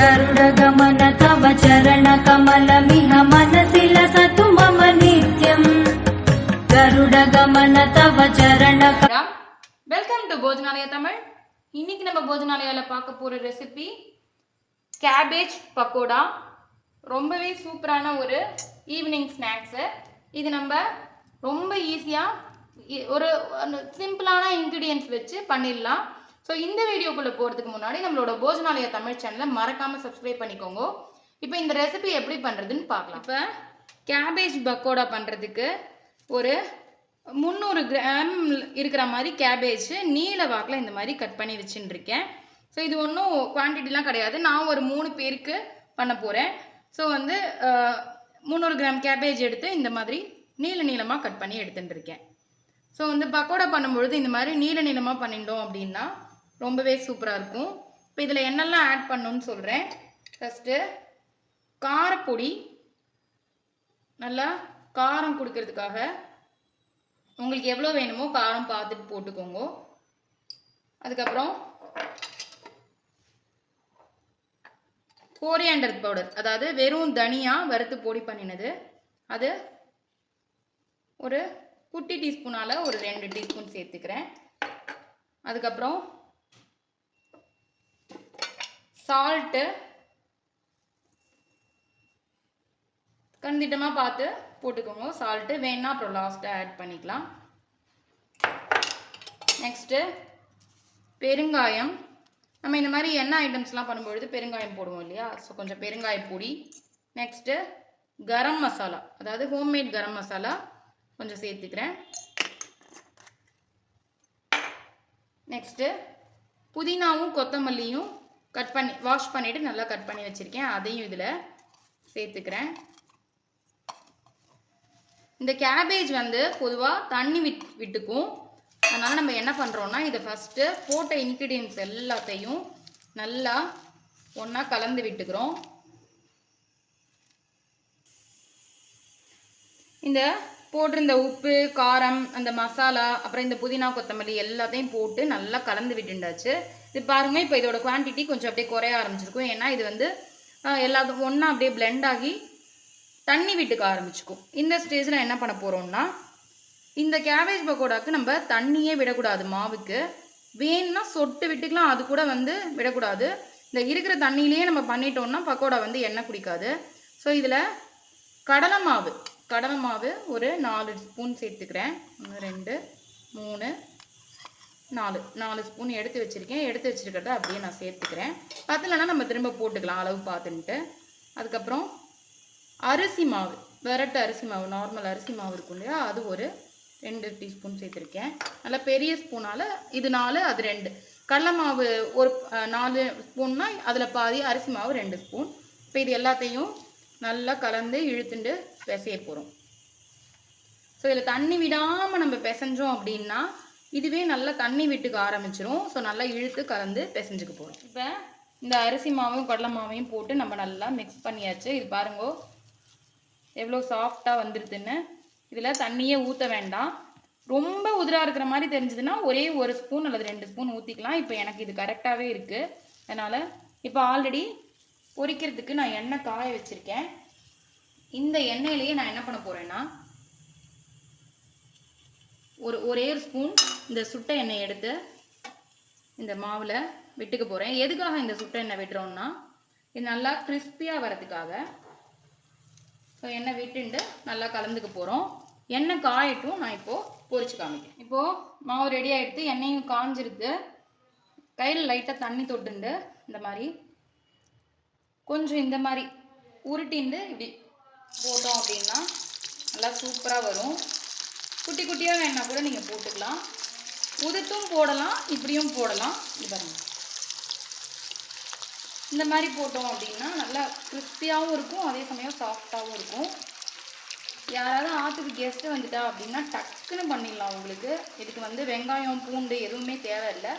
गरुडगमन तव चरणकमलमिह मनसि लसतु मम नित्यम् गरुडगमन तव चरणकमलम्। Welcome to Bhojanalaya Tamil. இன்னைக்கு நம்ம போஜனாலயால பார்க்க போற ரெசிபி கேபேஜ் பக்கோடா. ரொம்பவே சூப்பரான ஒரு ஈவினிங் ஸ்நாக்ஸ். இது நம்ம ரொம்ப ஈஸியா ஒரு சிம்பிளான இன்கிரிடியன்ஸ் வச்சு பண்ணிடலாம். ஸோ இந்த வீடியோக்குள்ளே போகிறதுக்கு முன்னாடி நம்மளோட போஜனாலயா தமிழ் சேனலை மறக்காமல் சப்ஸ்கிரைப் பண்ணிக்கோங்க. இப்போ இந்த ரெசிபி எப்படி பண்ணுறதுன்னு பார்க்கலாம். இப்போ கேபேஜ் பக்கோடா பண்ணுறதுக்கு ஒரு 300 கிராம் இருக்கிற மாதிரி கேபேஜ் நீல வாக்கில் இந்த மாதிரி கட் பண்ணி வச்சுட்டுருக்கேன். ஸோ இது ஒன்றும் குவான்டிட்டிலாம் கிடையாது. நான் ஒரு 3 பேருக்கு பண்ண போகிறேன். ஸோ வந்து 300 கிராம் கேபேஜ் எடுத்து இந்த மாதிரி நீளமாக கட் பண்ணி எடுத்துகிட்டு இருக்கேன். ஸோ வந்து பக்கோடா பண்ணும்பொழுது இந்த மாதிரி நீளமாக பண்ணிட்டோம் அப்படின்னா ரொம்பவே சூப்பராக இருக்கும். இப்போ இதில் என்னெல்லாம் ஆட் பண்ணணும்னு சொல்கிறேன். ஃபஸ்ட்டு காரப்பொடி, நல்லா காரம் கொடுக்கறதுக்காக உங்களுக்கு எவ்வளோ வேணுமோ காரம் பார்த்துட்டு போட்டுக்கோங்க. அதுக்கப்புறம் கோரியாண்டர் பவுடர், அதாவது வெறும் தனியா வறுத்து பொடி பண்ணினது, அது ஒரு குட்டி டீஸ்பூனால் ஒரு 2 டீஸ்பூன் சேர்த்துக்கிறேன். அதுக்கப்புறம் சால்ட்டு கண்டிட்டமாக பார்த்து போட்டுக்கோங்க. சால்ட்டு வேணா அப்புறம் லாஸ்ட்டாக ஆட் பண்ணிக்கலாம். நெக்ஸ்ட்டு பெருங்காயம். நம்ம இந்த மாதிரி எண்ணெய் ஐட்டம்ஸ்லாம் பண்ணும்பொழுது பெருங்காயம் போடுவோம் இல்லையா? ஸோ கொஞ்சம் பெருங்காய பொடி. நெக்ஸ்ட்டு கரம் மசாலா, அதாவது ஹோம்மேட் கரம் மசாலா கொஞ்சம் சேர்த்துக்கிறேன். நெக்ஸ்ட்டு புதினாவும் கொத்தமல்லியும் கட் பண்ணி வாஷ் பண்ணிவிட்டு நல்லா கட் பண்ணி வச்சுருக்கேன், அதையும் இதில் சேர்த்துக்கிறேன். இந்த கேபேஜ் வந்து பொதுவாக தண்ணி விட்டுக்கும். அதனால் நம்ம என்ன பண்ணுறோன்னா இதை ஃபஸ்ட்டு போட்ட இன்க்ரீடியன்ஸ் எல்லாத்தையும் நல்லா ஒன்றா கலந்து விட்டுக்கிறோம். இந்த போட்டிருந்த உப்பு, காரம், அந்த மசாலா, அப்புறம் இந்த புதினா கொத்தமல்லி எல்லாத்தையும் போட்டு நல்லா கலந்து விட்டுண்டாச்சு. இது பாருங்கள், இப்போ இதோட குவான்டிட்டி கொஞ்சம் அப்படியே குறைய ஆரம்பிச்சிருக்கும். ஏன்னா இது வந்து எல்லாத்துக்கும் ஒன்றா அப்படியே பிளெண்ட் ஆகி தண்ணி விட்டுக்க ஆரம்பிச்சுக்கும். இந்த ஸ்டேஜில் என்ன பண்ண போகிறோம்னா, இந்த கேபேஜ் பக்கோடாவுக்கு நம்ம தண்ணியே விடக்கூடாது. மாவுக்கு வேணும்னா சொட்டு விட்டுக்கலாம், அது கூட வந்து விடக்கூடாது. இந்த இருக்கிற தண்ணியிலேயே நம்ம பண்ணிட்டோம்னா பக்கோடா வந்து எண்ணெய் குடிக்காது. ஸோ இதில் கடலை மாவு ஒரு 4 ஸ்பூன் சேர்த்துக்கிறேன். 1 2 3 4 ஸ்பூன் எடுத்து வச்சுருக்கேன். எடுத்து வச்சுருக்கிறத அப்படியே நான் சேர்த்துக்கிறேன். பத்தலைன்னா நம்ம திரும்ப போட்டுக்கலாம் அளவு பார்த்துன்ட்டு. அதுக்கப்புறம் அரிசி மாவு, விரட்டு அரிசி மாவு, நார்மல் அரிசி மாவு இருக்கும் இல்லையா, அது ஒரு 2 டீஸ்பூன் சேர்த்துருக்கேன். நல்லா பெரிய ஸ்பூனால் இது 4 அது 2. கடலை மாவு ஒரு 4 ஸ்பூன்னா அதில் பாதி, அரிசி மாவு 2 ஸ்பூன். இப்போ இது எல்லாத்தையும் நல்லா கலந்து இழுத்துட்டு பிசைய போகிறோம். ஸோ இதில் தண்ணி விடாமல் நம்ம பிசைஞ்சோம் அப்படின்னா இதுவே நல்லா தண்ணி விட்டுக்க ஆரம்பிச்சிரும். ஸோ நல்லா இழுத்து கலந்து பிசைஞ்சுக்க போகிறோம். இப்போ இந்த அரிசி மாவையும் கடலை மாவையும் போட்டு நம்ம நல்லா மிக்ஸ் பண்ணியாச்சு. இது பாருங்கோ எவ்வளோ சாஃப்டாக வந்துடுதுன்னு. இதில் தண்ணியே ஊற்ற வேண்டாம். ரொம்ப உதிராக இருக்கிற மாதிரி தெரிஞ்சதுன்னா ஒரே 1 ஸ்பூன் அல்லது 2 ஸ்பூன் ஊற்றிக்கலாம். இப்போ எனக்கு இது கரெக்டாகவே இருக்குது. அதனால் இப்போ ஆல்ரெடி பொரிக்கிறதுக்கு நான் எண்ணெய் காய வச்சுருக்கேன். இந்த எண்ணெயிலேயே நான் என்ன பண்ண போகிறேன்னா ஒரே ஸ்பூன் இந்த சுட்ட எண்ணெய் எடுத்து இந்த மாவில் விட்டுக்க போகிறேன். எதுக்காக இந்த சுட்ட எண்ணெய் விட்டுறோம்னா இது நல்லா கிறிஸ்பியாக வரதுக்காக. ஸோ எண்ணெய் விட்டுண்டு நல்லா கலந்துக்க போகிறோம். எண்ணெய் காயட்டும், நான் இப்போது பொரிச்சு காமிக்கிறேன். இப்போது மாவு ரெடி ஆகிடுத்து, எண்ணெயும் காஞ்சிருக்கு. கையில் லைட்டாக தண்ணி தொட்டுண்டு இந்த மாதிரி கொஞ்சம் இந்த மாதிரி உருட்டிண்டு இப்படி போட்டோம் அப்படின்னா நல்லா சூப்பராக வரும். குட்டி குட்டியாக வேணால் கூட நீங்கள் போட்டுக்கலாம். உதுத்தும் போடலாம், இப்படியும் போடலாம். இது பாருங்கள், இந்த மாதிரி போட்டோம் அப்படின்னா நல்லா கிறிஸ்பியாகவும் இருக்கும், அதே சமயம் சாஃப்டாகவும் இருக்கும். யாராவது ஆற்றுக்கு கெஸ்ட்டு வந்துட்டா அப்படின்னா டக்குன்னு பண்ணிடலாம். உங்களுக்கு இதுக்கு வந்து வெங்காயம், பூண்டு எதுவுமே தேவையில்லை.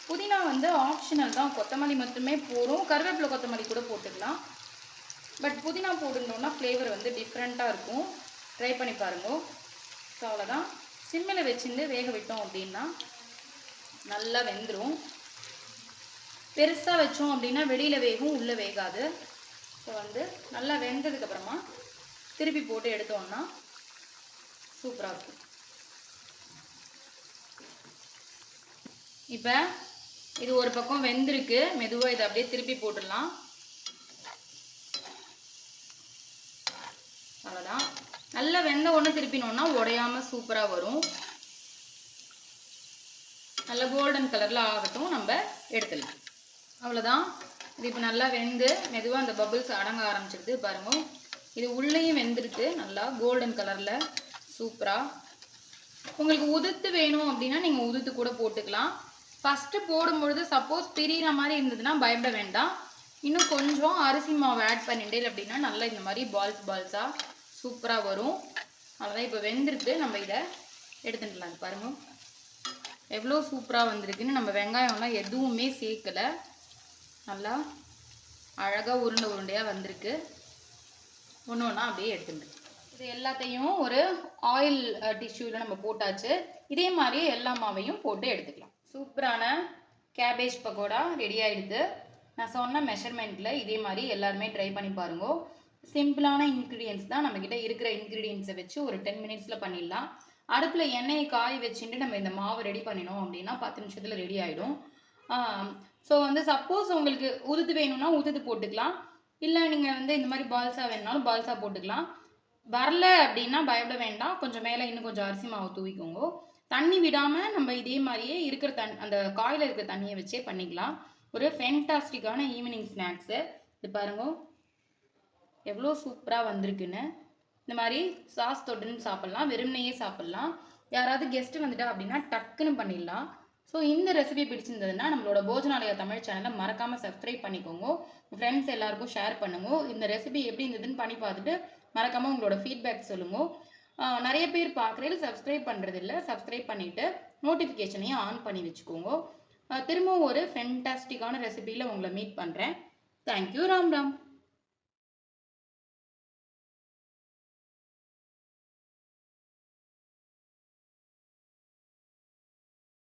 புதினா வந்து ஆப்ஷனல் தான், கொத்தமல்லி மட்டுமே போடும். கருவேப்பிலை கொத்தமல்லி கூட போட்டுக்கலாம். பட் புதினா போட்டுட்டோம்னா ஃப்ளேவர் வந்து டிஃப்ரெண்ட்டாக இருக்கும். ட்ரை பண்ணி பாருங்க. ஸோ அவ்வளோதான். சிம்மில் வச்சுட்டு வேக விட்டோம் அப்படின்னா நல்லா வெந்துடும். பெருசாக வச்சோம் அப்படின்னா வெளியில் வேகும், உள்ளே வேகாது. ஸோ வந்து நல்லா வெந்ததுக்கப்புறமா திருப்பி போட்டு எடுத்தோம்னா சூப்பராக இருக்கும். இப்போ இது ஒரு பக்கம் வெந்திருக்கு. மெதுவாக இதை அப்படியே திருப்பி போட்டுடலாம். அவ்வளோதான். நல்லா வெந்த ஒன்று திருப்பினோன்னா உடையாமல் சூப்பராக வரும். நல்லா கோல்டன் கலரில் ஆகட்டும், நம்ம எடுத்துடலாம். அவ்வளோதான். இது இப்போ நல்லா வெந்து மெதுவாக அந்த பபிள்ஸ் அடங்க ஆரம்பிச்சிடுது பாருங்க. இது உள்ளேயும் வெந்துருக்கு நல்லா கோல்டன் கலரில் சூப்பராக. உங்களுக்கு உதுத்து வேணும் அப்படின்னா நீங்கள் உதுத்து கூட போட்டுக்கலாம். ஃபஸ்ட்டு போடும்பொழுது சப்போஸ் பிரிகிற மாதிரி இருந்ததுன்னா பயப்பட வேண்டாம். இன்னும் கொஞ்சம் அரிசி மாவு ஆட் பண்ணிட்டேன் அப்படின்னா நல்லா இந்த மாதிரி பால்ஸாக சூப்பராக வரும். அவ்வளோதான். இப்போ வெந்துருக்கு. நம்ம இதை எடுத்துடலாம். பாருங்க எவ்வளோ சூப்பராக வந்திருக்குன்னு. நம்ம வெங்காயம்லாம் எதுவுமே சேர்க்கலை. நல்லா அழகாக உருண்டையாக வந்திருக்கு. ஒன்று ஒன்றா அப்படியே எடுத்துட்டு இது எல்லாத்தையும் ஒரு ஆயில் டிஷ்யூவில் நம்ம போட்டாச்சு. இதே மாதிரியே எல்லா மாவையும் போட்டு எடுத்துக்கலாம். சூப்பரான கேபேஜ் பக்கோடா ரெடி ஆகிடுது. நான் சொன்ன மெஷர்மெண்ட்டில் இதே மாதிரி எல்லாருமே ட்ரை பண்ணி பாருங்க. சிம்பிளான இன்க்ரீடியன்ஸ் தான். நம்மக்கிட்ட இருக்கிற இன்க்ரீடியன்ஸை வச்சு ஒரு 10 மினிட்ஸில் பண்ணிடலாம். அடுப்பில் எண்ணெயை காய வச்சுட்டு நம்ம இந்த மாவை ரெடி பண்ணினோம் அப்படின்னா 10 நிமிஷத்தில் ரெடி ஆகிடும். ஸோ வந்து சப்போஸ் உங்களுக்கு உதுத்து வேணும்னா உதுத்து போட்டுக்கலாம். இல்லை நீங்கள் வந்து இந்த மாதிரி பால்ஸாக வேணுனாலும் பால்ஸாக போட்டுக்கலாம். வரல அப்படின்னா பயப்பட வேண்டாம். கொஞ்சம் மேலே இன்னும் கொஞ்சம் அரிசி மாவு தூவிக்கோங்க. தண்ணி விடாமல் நம்ம இதே மாதிரியே இருக்கிற அந்த காயில் இருக்கிற தண்ணியை வச்சே பண்ணிக்கலாம். ஒரு ஃபேண்டாஸ்டிக்கான ஈவினிங் ஸ்நாக்ஸு. இது பாருங்க எவ்வளோ சூப்பராக வந்திருக்குன்னு. இந்த மாதிரி சாஸ் தொட்டுன்னு சாப்பிட்லாம், வெறுமனையே சாப்பிட்லாம். யாராவது கெஸ்ட்டு வந்துட்டா அப்படின்னா டக்குன்னு பண்ணிடலாம். ஸோ இந்த ரெசிபி பிடிச்சிருந்ததுன்னா நம்மளோட போஜனாலயா தமிழ் சேனலை மறக்காமல் சப்ஸ்கிரைப் பண்ணிக்கோங்க. ஃப்ரெண்ட்ஸ் எல்லாருக்கும் ஷேர் பண்ணுங்க. இந்த ரெசிபி எப்படி இருந்ததுன்னு பண்ணி பார்த்துட்டு மறக்காமல் உங்களோட ஃபீட்பேக் சொல்லுங்க. நிறைய பேர் பார்க்குறது சப்ஸ்கிரைப் பண்ணுறதில்ல. சப்ஸ்கிரைப் பண்ணிவிட்டு நோட்டிஃபிகேஷனையும் ஆன் பண்ணி வச்சுக்கோங்க. திரும்பவும் ஒரு ஃபென்டாஸ்டிக்கான ரெசிபியில் உங்களை மீட் பண்ணுறேன். தேங்க்யூ. ராம் ராம்.